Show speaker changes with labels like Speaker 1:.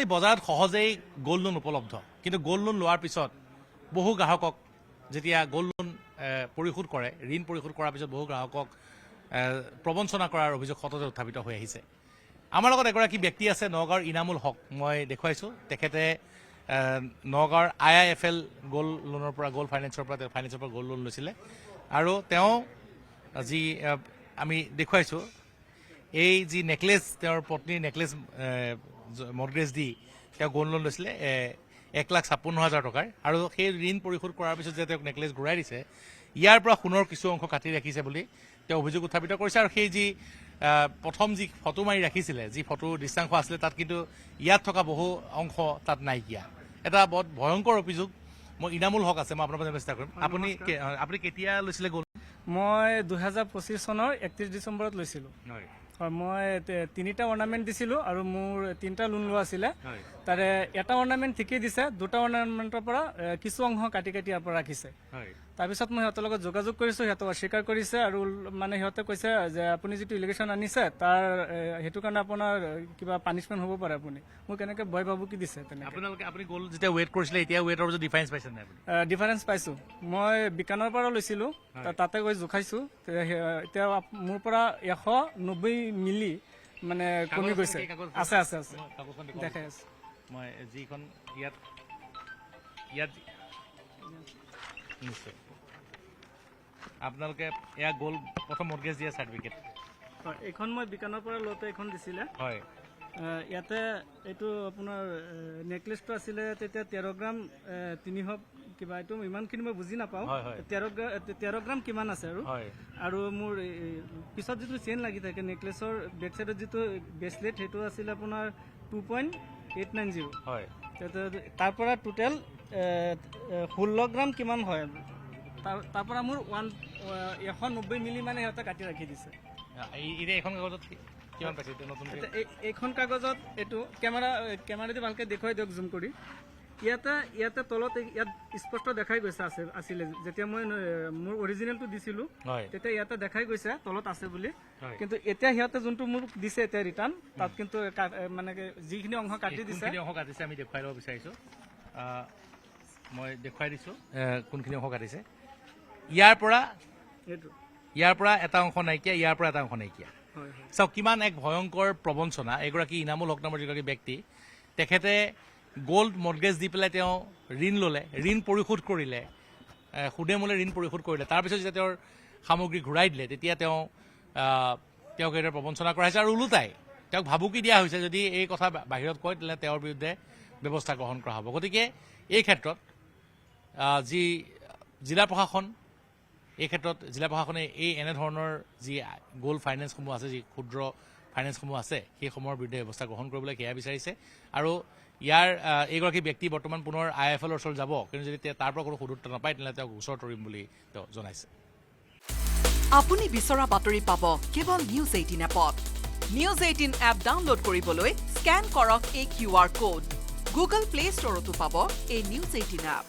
Speaker 1: আজিকালি বজাৰত সহজেই গোল্ড লোন উপলব্ধ কিন্তু গোল্ড লোন লোৱাৰ পিছত বহু গ্ৰাহকক যেতিয়া গোল্ড লোন পৰিশোধ কৰে ঋণ পৰিশোধ কৰাৰ পিছত বহু গ্ৰাহকক প্ৰবঞ্চনা কৰাৰ অভিযোগ সততে উত্থাপিত হৈ আহিছে আমাৰ লগত এগৰাকী ব্যক্তি আছে নগাঁৱৰ ইনামুল হক মই দেখুৱাইছোঁ তেখেতে নগাঁৱৰ IIFL গোল্ড লোনৰ পৰা গোল্ড ফাইনেন্সৰ পৰা গোল্ড লোন লৈছিলে আৰু তেওঁ যি আমি দেখুৱাইছোঁ এই যি নেকলেছ তেওঁৰ পত্নীৰ নেকলেছ মৰ্গেজ দি তেওঁ গোল্ড লোন লৈছিলে 1,56,000 টকাৰ আৰু সেই ঋণ পৰিশোধ কৰাৰ পিছত যে তেওঁক নেকলেছ ঘূৰাই দিছে ইয়াৰ পৰা সোণৰ কিছু অংশ কাটি ৰাখিছে বুলি তেওঁ অভিযোগ উত্থাপিত কৰিছে আৰু সেই যি প্ৰথম যি ফটো মাৰি ৰাখিছিলে যি ফটো দৃশ্যাংশ আছিলে তাত কিন্তু ইয়াত থকা বহু অংশ তাত নাইকিয়া এটা বৰ ভয়ংকৰ অভিযোগ মই ইনামুল হক আছে মই আপোনাৰ পৰা চেষ্টা কৰিম আপুনি কেতিয়া লৈছিলে গোল্ড
Speaker 2: মই 2025 চনৰ 31 ডিচেম্বৰত লৈছিলোঁ হয় মই 3টা অৰ্নামেণ্ট দিছিলোঁ আৰু মোৰ 3টা লোন লোৱা আছিলে তাৰে এটা অৰ্নামেণ্ট ঠিকেই দিছে 2টা অৰ্নামেণ্টৰ পৰা কিছু অংশ কাটি ইয়াৰ পৰা ৰাখিছে তাৰপিছত মই সিহঁতৰ লগত যোগাযোগ কৰিছোঁ সিহঁতক অস্বীকাৰ কৰিছে আৰু মানে সিহঁতে কৈছে যে আপুনি যিটো ইলিগেশ্যন আনিছে তাৰ সেইটো কাৰণে আপোনাৰ কিবা পানিছমেণ্ট হ'ব পাৰে আপুনি মোক কেনেকৈ ভয় ভাবুকি কি দিছে
Speaker 1: আপোনালোকে আপুনি গোল্ড যেতিয়া ৱেইট কৰিছিলে এতিয়া ৱেইটৰ যে ডিফাৰেঞ্চ পাইছে নাই
Speaker 2: ডিফাৰেঞ্চ পাইছোঁ মই বিকানৰ পৰা লৈছিলোঁ তাতে গৈ জোখাইছোঁ এতিয়া মোৰ পৰা 190 মিলি মানে কমি গৈছে আছে আছে আছে দেখাই আছে
Speaker 1: মই যিখন ইয়াত নিশ্চয় আপোনালোকে এয়া গোল্ড প্ৰথম মৰ্গেজ দিয়া চাৰ্টিফিকেট
Speaker 2: হয় এইখন মই বিকানৰ পৰা লওঁতে এখন দিছিলে হয় ইয়াতে এইটো আপোনাৰ নেকলেছটো আছিলে তেতিয়া 13 গ্ৰাম 300 কিবা এইটো ইমানখিনি মই বুজি নাপাওঁ 13 গ্ৰাম কিমান আছে আৰু মোৰ পিছত যিটো চেইন লাগি থাকে নেকলেছৰ বেক চাইডত যিটো ব্ৰেচলেট সেইটো আছিলে আপোনাৰ 2.890 হয় তাৰ পৰা টোটেল 16 গ্ৰাম কিমান হয় তাৰ পৰা মোৰ 190 মিলি মানে সিহঁতে কাটি ৰাখি দিছে
Speaker 1: এইখন কাগজত কিমান পাইছে
Speaker 2: এইখন কাগজত এইটো কেমেৰাদি ভালকৈ দেখুৱাই দিয়ক জুম কৰি ইয়াতে তলত ইয়াত স্পষ্ট দেখাই গৈছে আছিলে যেতিয়া মই মোৰ অৰিজিনেলটো দিছিলোঁ তেতিয়া ইয়াতে দেখাই গৈছে তলত আছে বুলি কিন্তু এতিয়া সিহঁতে যোনটো মোক দিছে এতিয়া ৰিটাৰ্ণ তাত কিন্তু মানে যিখিনি অংশ কাটি দিছে
Speaker 1: আমি দেখুৱাই ল'ব বিচাৰিছোঁ মই দেখুৱাই দিছোঁ কোনখিনি অংশ কাটিছে ইয়াৰ পৰা এটা অংশ নাইকিয়া ইয়াৰ পৰা এটা অংশ নাইকিয়া চাওক কিমান এক ভয়ংকৰ প্ৰবঞ্চনা এগৰাকী ইনামুল হক নামৰ যিগৰাকী ব্যক্তি তেখেতে গোল্ড মৰ্গেজ দি পেলাই তেওঁ ঋণ ল'লে ঋণ পৰিশোধ কৰিলে সুদে মূলে ঋণ পৰিশোধ কৰিলে তাৰপিছত যেতিয়া তেওঁৰ সামগ্ৰী ঘূৰাই দিলে তেতিয়া তেওঁক এইদৰে প্ৰবঞ্চনা কৰা হৈছে আৰু ওলোটাই তেওঁক ভাবুকি দিয়া হৈছে যদি এই কথা বাহিৰত কয় তেতিয়াহ'লে তেওঁৰ বিৰুদ্ধে ব্যৱস্থা গ্ৰহণ কৰা হ'ব গতিকে এই ক্ষেত্ৰত যি জিলা প্ৰশাসন এই ক্ষেত্ৰত জিলা প্ৰশাসনে এনেধৰণৰ যি গোল্ড ফাইনেন্সসমূহ আছে যি ক্ষুদ্ৰ ফাইনেন্সসমূহ আছে সেইসমূহৰ বিৰুদ্ধে ব্যৱস্থা গ্ৰহণ কৰিবলৈ সেয়া বিচাৰিছে আৰু ইয়াৰ এইগৰাকী ব্যক্তি বৰ্তমান পুনৰ IIFL ওচৰত যাব কিন্তু যদি তাৰ পৰা কোনো সুদূৰতা নাপায় তেতিয়াহ'লে তেওঁক গোচৰ তৰিম বুলি তেওঁ জনাইছে
Speaker 3: আপুনি বিচৰা বাতৰি পাব কেৱল নিউজ 18 এপত নিউজ 18 এপ ডাউনলোড কৰিবলৈ স্কেন কৰক এই QR কোড গুগল প্লে ষ্টৰতো পাব এই নিউজ 18 এপ